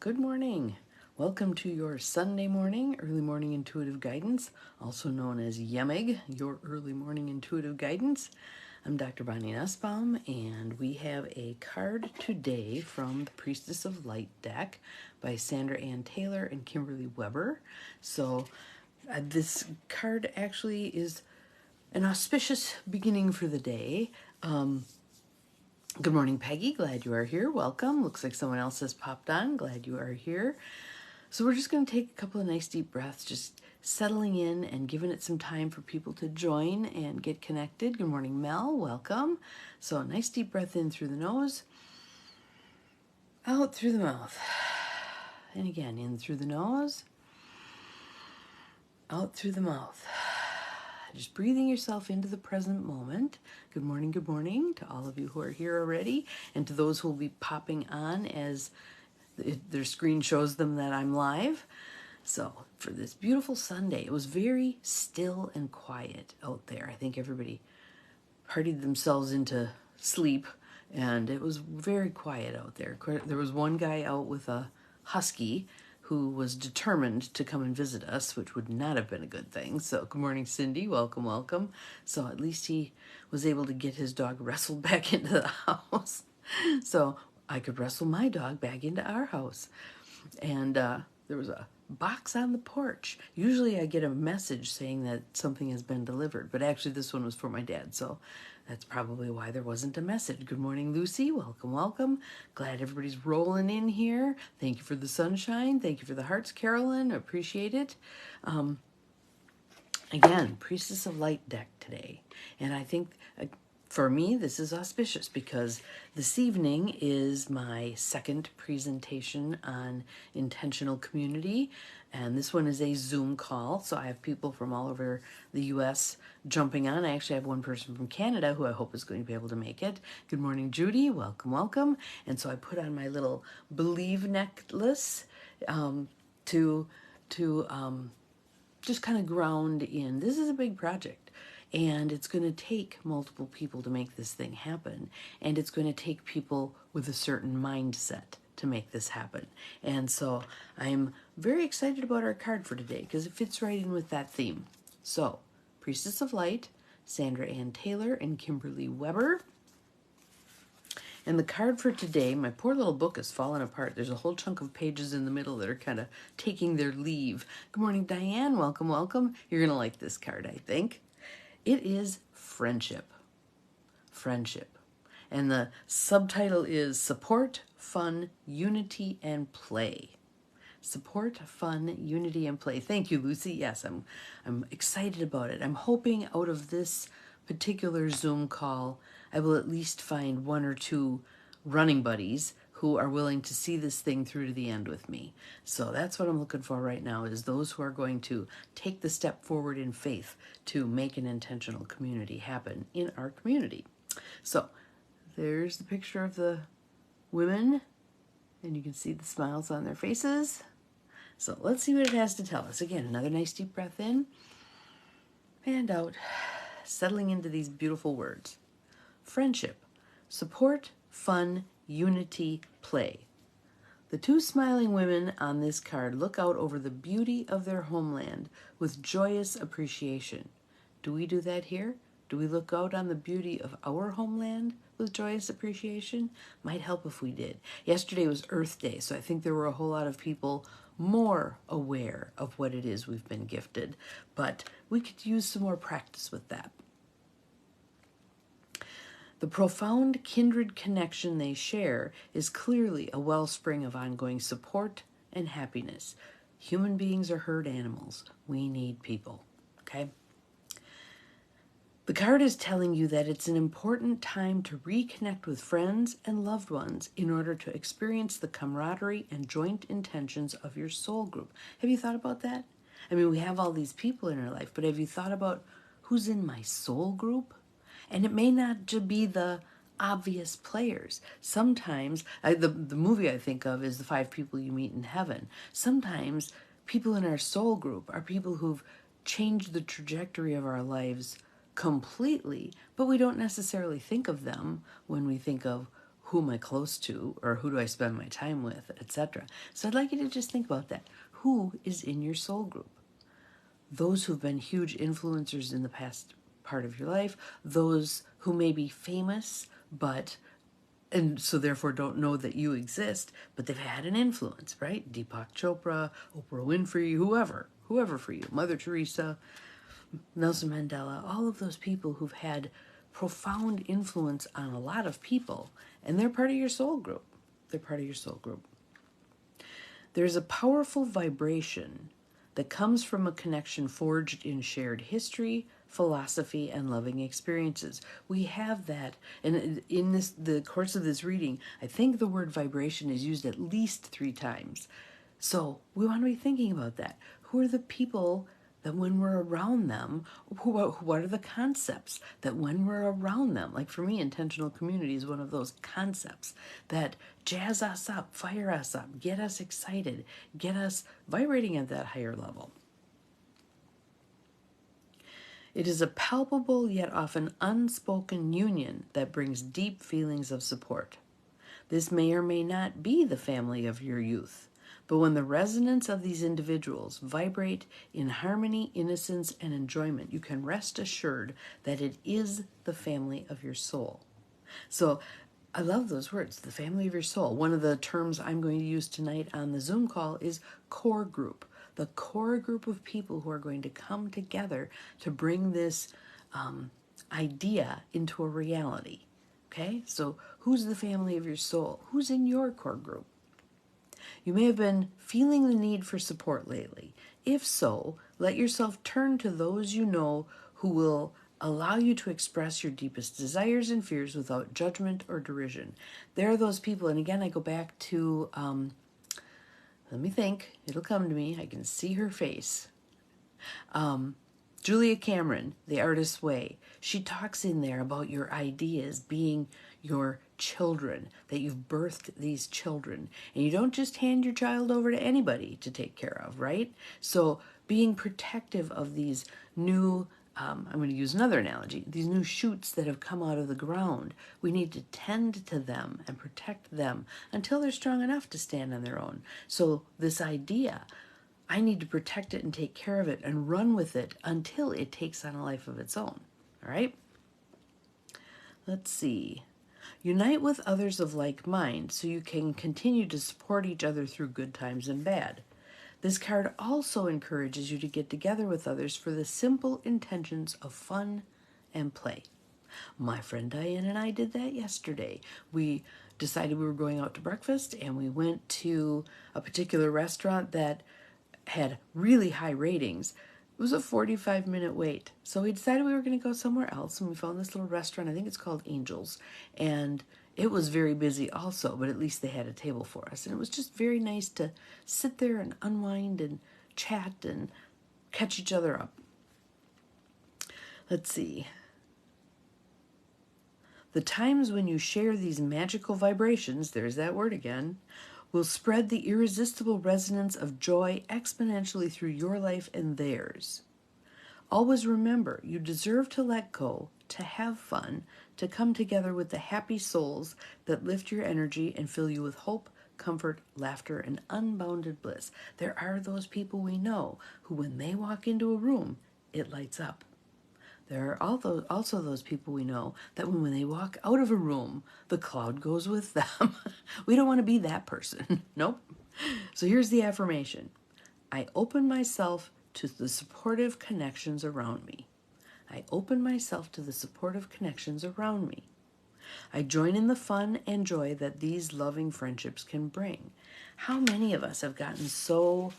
Good morning. Welcome to your Sunday morning, early morning intuitive guidance, also known as YEMIG, your early morning intuitive guidance. I'm Dr. Bonnie Nussbaum, and we have a card today from the Priestess of Light deck by Sandra Ann Taylor and Kimberly Weber. So this card actually is an auspicious beginning for the day. Good morning, Peggy. Glad you are here. Welcome. Looks like someone else has popped on. Glad you are here. So we're just going to take a couple of nice deep breaths, just settling in and giving it some time for people to join and get connected. Good morning, Mel. Welcome. So a nice deep breath in through the nose, out through the mouth. And again, in through the nose, out through the mouth. Just breathing yourself into the present moment. Good morning to all of you who are here already, and to those who will be popping on as their screen shows them that I'm live. So for this beautiful Sunday, it was very still and quiet out there. I think everybody partied themselves into sleep, and it was very quiet out there. There was one guy out with a husky who was determined to come and visit us, which would not have been a good thing. So good morning, Cindy. Welcome. So at least he was able to get his dog wrestled back into the house. So I could wrestle my dog back into our house. And there was a box on the porch. Usually I get a message saying that something has been delivered, but actually this one was for my dad, so that's probably why there wasn't a message. Good morning, Lucy. Welcome. Glad everybody's rolling in here. Thank you for the sunshine. Thank you for the hearts, Carolyn. Appreciate it. Again, Priestess of Light deck today. And I think for me, this is auspicious because this evening is my second presentation on intentional community. And this one is a Zoom call. So I have people from all over the U.S. jumping on. I actually have one person from Canada who I hope is going to be able to make it. Good morning, Judy. Welcome. And so I put on my little Believe necklace to just kind of ground in. This is a big project, and it's going to take multiple people to make this thing happen, and it's going to take people with a certain mindset to make this happen. And so I'm very excited about our card for today because it fits right in with that theme. So Priestess of Light, Sandra Ann Taylor and Kimberly Weber. And the card for today, my poor little book is falling apart. There's a whole chunk of pages in the middle that are kind of taking their leave. Good morning, Diane. Welcome. You're going to like this card, I think. It is Friendship. And the subtitle is Support, Fun, Unity, and Play. Support, fun, unity, and play. Thank you, Lucy. Yes, I'm excited about it. I'm hoping out of this particular Zoom call, I will at least find one or two running buddies who are willing to see this thing through to the end with me. So that's what I'm looking for right now, is those who are going to take the step forward in faith to make an intentional community happen in our community. So there's the picture of the women, and you can see the smiles on their faces. So let's see what it has to tell us. Again, another nice deep breath in and out, settling into these beautiful words. Friendship, support, fun, unity, play. The two smiling women on this card look out over the beauty of their homeland with joyous appreciation. Do we do that here? Do we look out on the beauty of our homeland with joyous appreciation? Might help if we did. Yesterday was Earth Day, so I think there were a whole lot of people more aware of what it is we've been gifted, but we could use some more practice with that. The profound kindred connection they share is clearly a wellspring of ongoing support and happiness. Human beings are herd animals. We need people, okay? The card is telling you that it's an important time to reconnect with friends and loved ones in order to experience the camaraderie and joint intentions of your soul group. Have you thought about that? I mean, we have all these people in our life, but have you thought about who's in my soul group? And it may not just be the obvious players. Sometimes, the movie I think of is The 5 People You Meet in Heaven. Sometimes people in our soul group are people who've changed the trajectory of our lives completely, but we don't necessarily think of them when we think of who am I close to, or who do I spend my time with, etc. So I'd like you to just think about that. Who is in your soul group? Those who've been huge influencers in the past part of your life, those who may be famous, and so therefore don't know that you exist, but they've had an influence, right? Deepak Chopra, Oprah Winfrey, whoever for you, Mother Teresa, Nelson Mandela, all of those people who've had profound influence on a lot of people, and they're part of your soul group. They're part of your soul group. There's a powerful vibration that comes from a connection forged in shared history, philosophy, and loving experiences. We have that, and in the course of this reading, I think the word vibration is used at least 3 times. So we want to be thinking about that. Who are the people that when we're around them, what are the concepts that when we're around them, like for me, intentional community is one of those concepts that jazz us up, fire us up, get us excited, get us vibrating at that higher level. It is a palpable yet often unspoken union that brings deep feelings of support. This may or may not be the family of your youth, but when the resonance of these individuals vibrate in harmony, innocence, and enjoyment, you can rest assured that it is the family of your soul. So I love those words, the family of your soul. One of the terms I'm going to use tonight on the Zoom call is core group. The core group of people who are going to come together to bring this idea into a reality. Okay, so who's the family of your soul? Who's in your core group? You may have been feeling the need for support lately. If so, let yourself turn to those you know who will allow you to express your deepest desires and fears without judgment or derision. There are those people, and again, I go back to, let me think, it'll come to me, I can see her face. Julia Cameron, The Artist's Way. She talks in there about your ideas being your children, that you've birthed these children. And you don't just hand your child over to anybody to take care of, right? So being protective of these new, I'm going to use another analogy, these new shoots that have come out of the ground. We need to tend to them and protect them until they're strong enough to stand on their own. So this idea, I need to protect it and take care of it and run with it until it takes on a life of its own. All right? Let's see. Unite with others of like mind so you can continue to support each other through good times and bad. This card also encourages you to get together with others for the simple intentions of fun and play. My friend Diane and I did that yesterday. We decided we were going out to breakfast, and we went to a particular restaurant that had really high ratings. It was a 45-minute wait. So we decided we were going to go somewhere else, and we found this little restaurant. I think it's called Angels. And it was very busy also, but at least they had a table for us. And it was just very nice to sit there and unwind and chat and catch each other up. Let's see. The times when you share these magical vibrations, there's that word again, will spread the irresistible resonance of joy exponentially through your life and theirs. Always remember, you deserve to let go, to have fun, to come together with the happy souls that lift your energy and fill you with hope, comfort, laughter, and unbounded bliss. There are those people we know who, when they walk into a room, it lights up. There are also those people we know that when they walk out of a room, the cloud goes with them. We don't want to be that person. Nope. So here's the affirmation. I open myself to the supportive connections around me. I open myself to the supportive connections around me. I join in the fun and joy that these loving friendships can bring. How many of us have gotten so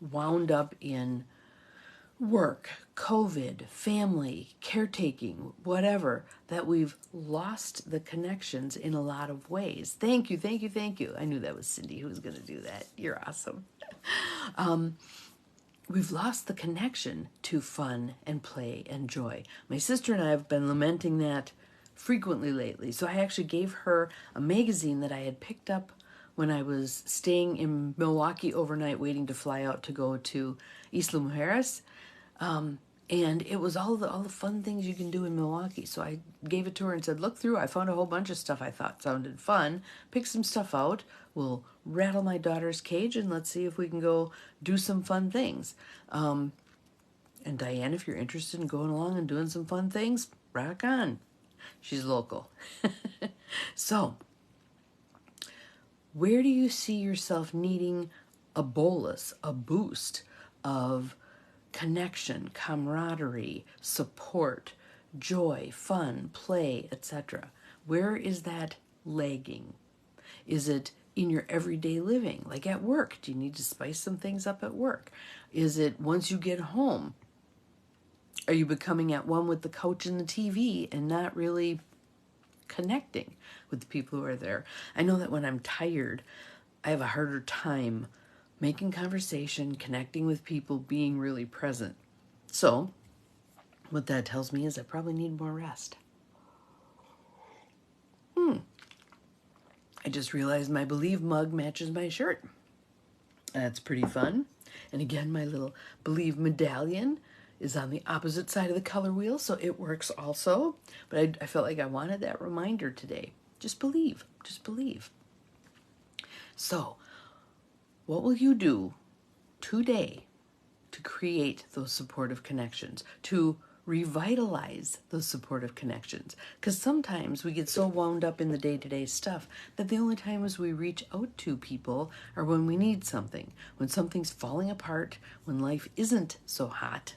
wound up in work, COVID, family, caretaking, whatever, that we've lost the connections in a lot of ways. Thank you, thank you, thank you. I knew that was Cindy who was going to do that. You're awesome. We've lost the connection to fun and play and joy. My sister and I have been lamenting that frequently lately. So I actually gave her a magazine that I had picked up when I was staying in Milwaukee overnight, waiting to fly out to go to Isla Mujeres. And it was all the fun things you can do in Milwaukee. So I gave it to her and said, look through. I found a whole bunch of stuff I thought sounded fun. Pick some stuff out. We'll rattle my daughter's cage and let's see if we can go do some fun things. And Diane, if you're interested in going along and doing some fun things, rock on. She's local. So, where do you see yourself needing a bolus, a boost of connection, camaraderie, support, joy, fun, play, etc.? Where is that lagging? Is it in your everyday living, like at work? Do you need to spice some things up at work? Is it once you get home? Are you becoming at one with the couch and the TV and not really connecting with the people who are there? I know that when I'm tired, I have a harder time making conversation, connecting with people, being really present. So, what that tells me is I probably need more rest. I just realized my Believe mug matches my shirt. That's pretty fun. And again, my little Believe medallion is on the opposite side of the color wheel, so it works also. But I felt like I wanted that reminder today. Just believe. Just believe. So, what will you do today to create those supportive connections, to revitalize those supportive connections? Because sometimes we get so wound up in the day-to-day stuff that the only times we reach out to people are when we need something, when something's falling apart, when life isn't so hot.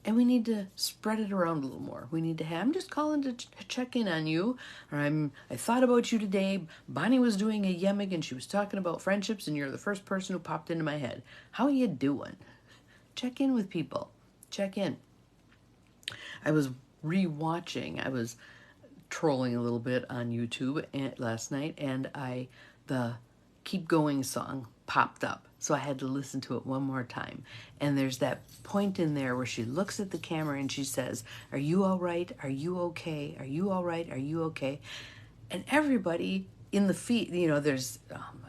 And we need to spread it around a little more. We need to have, I'm just calling to check in on you. Or I thought about you today. Bonnie was doing a YEMIG and she was talking about friendships and you're the first person who popped into my head. How are you doing? Check in with people. Check in. I was I was trolling a little bit on YouTube last night and the Keep Going song popped up. So I had to listen to it one more time. And there's that point in there where she looks at the camera and she says, are you all right? Are you okay? Are you all right? Are you okay? And everybody in the feed, there's,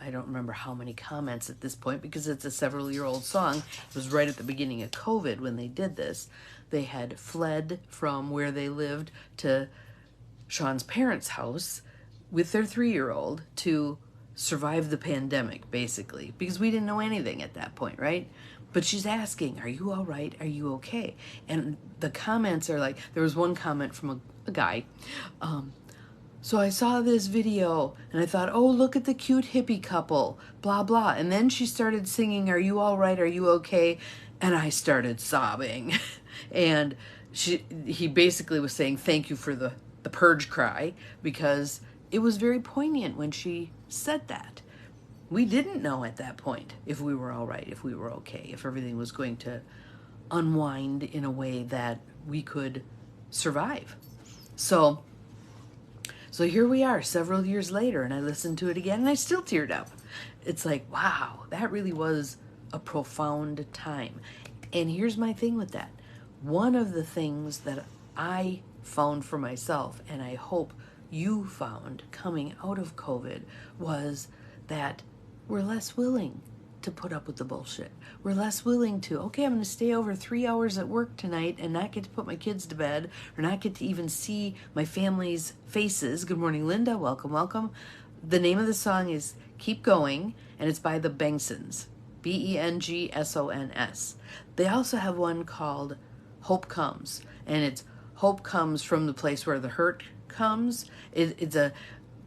I don't remember how many comments at this point because it's a several-year-old song. It was right at the beginning of COVID when they did this. They had fled from where they lived to Sean's parents' house with their 3-year-old to survive the pandemic, basically, because we didn't know anything at that point, right? But she's asking, are you all right? Are you okay? And the comments are like, there was one comment from a guy, so I saw this video and I thought, oh, look at the cute hippie couple, blah, blah. And then she started singing, are you all right? Are you okay? And I started sobbing. And he basically was saying, thank you for the purge cry, because it was very poignant when she said that. We didn't know at that point if we were all right, if we were okay, if everything was going to unwind in a way that we could survive. So here we are several years later, and I listened to it again and I still teared up. It's like, wow, that really was a profound time. And here's my thing with that. One of the things that I found for myself, and I hope you found coming out of COVID, was that we're less willing to put up with the bullshit. We're less willing to, okay, I'm going to stay over 3 hours at work tonight and not get to put my kids to bed or not get to even see my family's faces. Good morning, Linda. Welcome, welcome. The name of the song is Keep Going, and it's by the Bengsons, Bengsons. They also have one called Hope Comes, and it's hope comes from the place where the hurt comes. It's a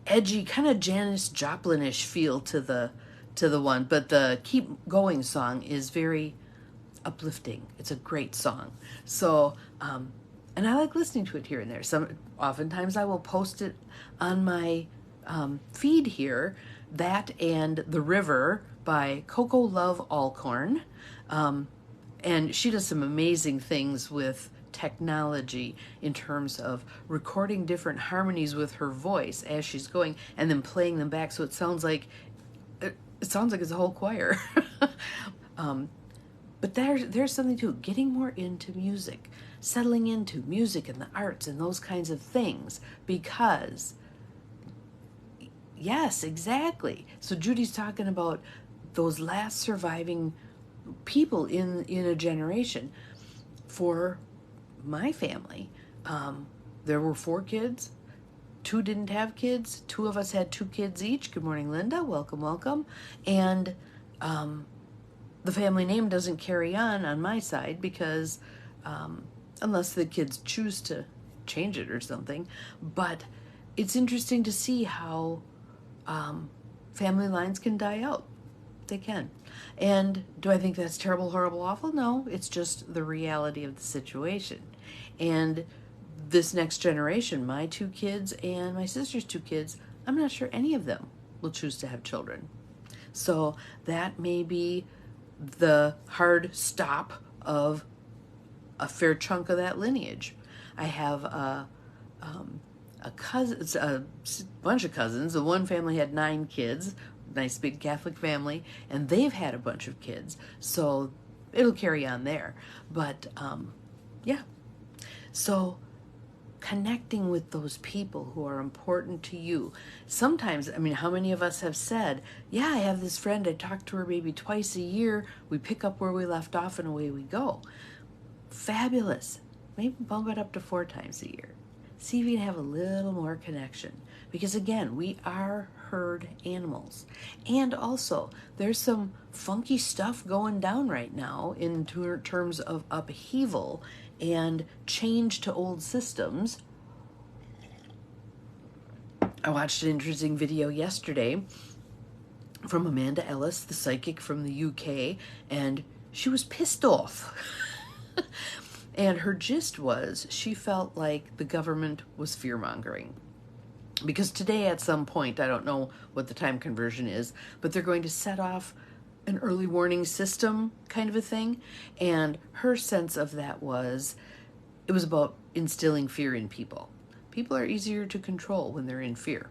edgy, kind of Janis Joplin-ish feel to the one, but the Keep Going song is very uplifting. It's a great song. So, and I like listening to it here and there. Oftentimes I will post it on my feed here, that and The River by Coco Love Alcorn. And she does some amazing things with technology in terms of recording different harmonies with her voice as she's going and then playing them back, so it sounds like it's a whole choir. But there's something to getting more into music, settling into music and the arts and those kinds of things, because yes, exactly. So Judy's talking about those last surviving people in a generation. For my family, there were 4 kids. 2 didn't have kids. 2 of us had 2 kids each. Good morning, Linda. Welcome, welcome. And the family name doesn't carry on my side because unless the kids choose to change it or something. But it's interesting to see how family lines can die out. They can. And do I think that's terrible, horrible, awful? No, it's just the reality of the situation. And this next generation, my 2 kids and my sister's 2 kids, I'm not sure any of them will choose to have children. So that may be the hard stop of a fair chunk of that lineage. I have a cousin, a bunch of cousins. The one family had 9 kids, nice big Catholic family, and they've had a bunch of kids, so it'll carry on there. But yeah, so connecting with those people who are important to you. Sometimes, I mean, how many of us have said, yeah, I have this friend, I talk to her maybe twice a year, we pick up where we left off and away we go. Fabulous. Maybe bump it up to 4 times a year. See if you can have a little more connection. Because again, we are herd animals. And also, there's some funky stuff going down right now in terms of upheaval and change to old systems. I watched an interesting video yesterday from Amanda Ellis, the psychic from the UK, and she was pissed off. And her gist was she felt like the government was fear-mongering. Because today at some point, I don't know what the time conversion is, but they're going to set off an early warning system kind of a thing. And her sense of that was, it was about instilling fear in people. People are easier to control when they're in fear.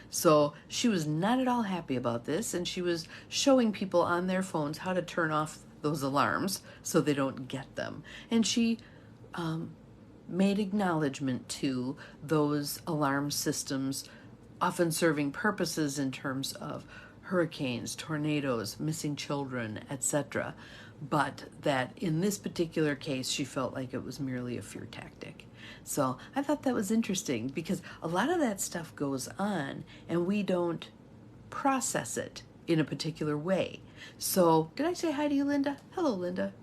So she was not at all happy about this, and she was showing people on their phones how to turn off those alarms so they don't get them. And she made acknowledgement to those alarm systems often serving purposes in terms of hurricanes, tornadoes, missing children, etc. But that in this particular case, she felt like it was merely a fear tactic. So I thought that was interesting because a lot of that stuff goes on and we don't process it in a particular way. So did I say hi to you, Linda? Hello, Linda.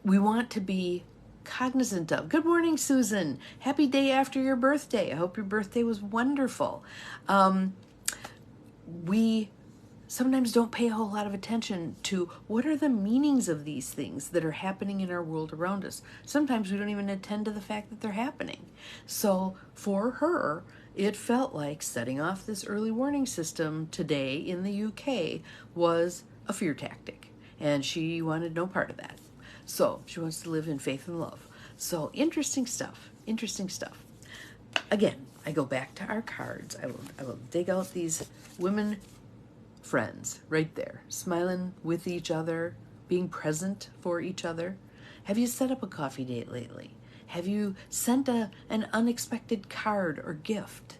We want to be cognizant of. Good morning, Susan. Happy day after your birthday. I hope your birthday was wonderful. We sometimes don't pay a whole lot of attention to what are the meanings of these things that are happening in our world around us. Sometimes we don't even attend to the fact that they're happening. So for her, it felt like setting off this early warning system today in the UK was a fear tactic, and she wanted no part of that. So she wants to live in faith and love. So interesting stuff, interesting stuff. Again, I go back to our cards. I will dig out these women friends right there, smiling with each other, being present for each other. Have you set up a coffee date lately? Have you sent an unexpected card or gift?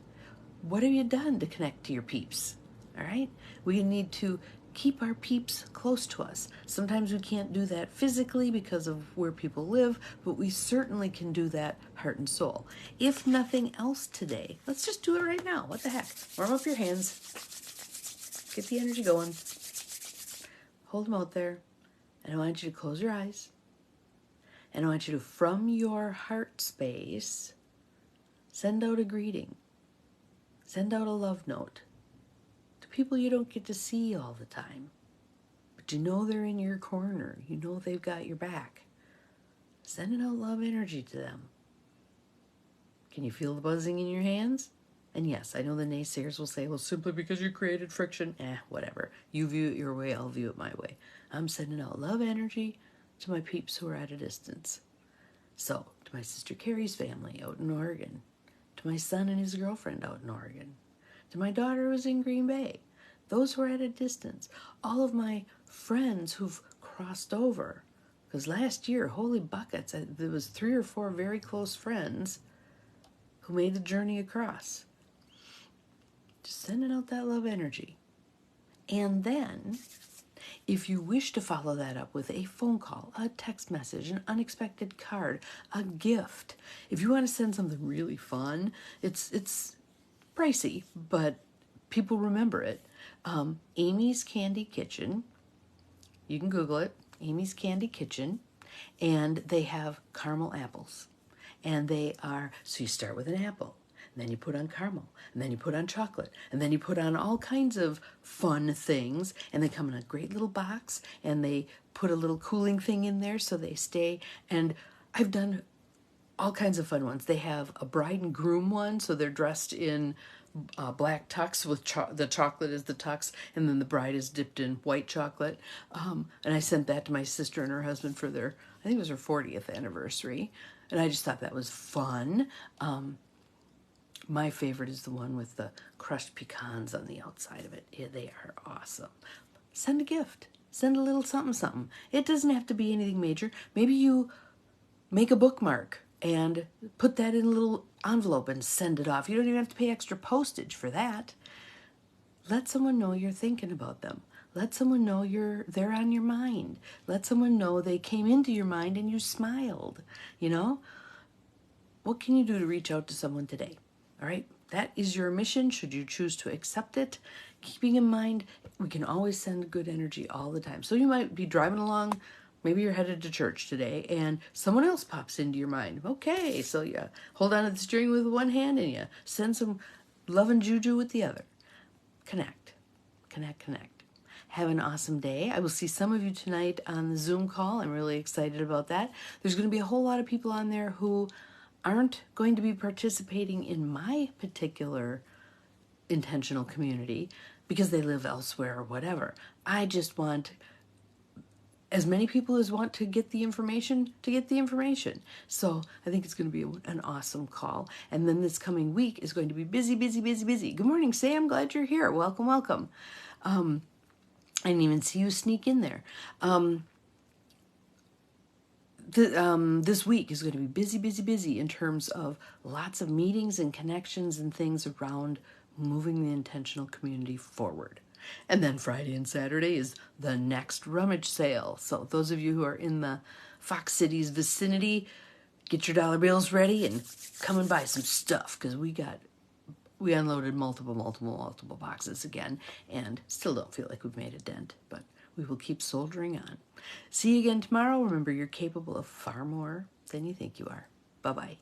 What have you done to connect to your peeps? All right? We need to keep our peeps close to us. Sometimes we can't do that physically because of where people live, but we certainly can do that heart and soul. If nothing else today, let's just do it right now. What the heck? Warm up your hands. Get the energy going. Hold them out there. And I want you to close your eyes. And I want you to, from your heart space, send out a greeting. Send out a love note. People you don't get to see all the time, but you know they're in your corner. You know they've got your back. Sending out love energy to them. Can you feel the buzzing in your hands? And yes, I know the naysayers will say, well, simply because you created friction, whatever. You view it your way, I'll view it my way. I'm sending out love energy to my peeps who are at a distance. So, to my sister Carrie's family out in Oregon, to my son and his girlfriend out in Oregon, to my daughter who's in Green Bay, those who are at a distance, all of my friends who've crossed over. Because last year, holy buckets, there was 3 or 4 very close friends who made the journey across. Just sending out that love energy. And then, If you wish to follow that up with a phone call, a text message, an unexpected card, a gift, if you want to send something really fun, it's pricey, but people remember it. Amy's Candy Kitchen, you can Google it, Amy's Candy Kitchen, and they have caramel apples. And they are, so you start with an apple, and then you put on caramel, and then you put on chocolate, and then you put on all kinds of fun things, and they come in a great little box, and they put a little cooling thing in there so they stay. And I've done all kinds of fun ones. They have a bride and groom one, so they're dressed in black tux with the chocolate is the tux, and then the bride is dipped in white chocolate. And I sent that to my sister and her husband for their, I think it was her 40th anniversary, and I just thought that was fun. My favorite is the one with the crushed pecans on the outside of it. Yeah, they are awesome. Send a gift. Send a little something something. It doesn't have to be anything major. Maybe you make a bookmark and put that in a little envelope and send it off. You don't even have to pay extra postage for that. Let someone know you're thinking about them. Let someone know they're on your mind. Let someone know they came into your mind and you smiled. You know? What can you do to reach out to someone today? All right? That is your mission, should you choose to accept it. Keeping in mind, we can always send good energy all the time. So you might be driving along, maybe you're headed to church today, and someone else pops into your mind. Okay, so you hold on to the steering wheel with one hand, and you send some love and juju with the other. Connect. Connect, connect. Have an awesome day. I will see some of you tonight on the Zoom call. I'm really excited about that. There's going to be a whole lot of people on there who aren't going to be participating in my particular intentional community because they live elsewhere or whatever. I just want as many people as want to get the information to get the information. So I think it's going to be an awesome call. And then this coming week is going to be busy, busy, busy, busy. Good morning, Sam. Glad you're here. Welcome, welcome. I didn't even see you sneak in there. This week is going to be busy, busy, busy in terms of lots of meetings and connections and things around moving the intentional community forward. And then Friday and Saturday is the next rummage sale. So those of you who are in the Fox Cities vicinity, get your dollar bills ready and come and buy some stuff, because we unloaded multiple boxes again and still don't feel like we've made a dent, but we will keep soldiering on. See you again tomorrow. Remember, you're capable of far more than you think you are. Bye-bye.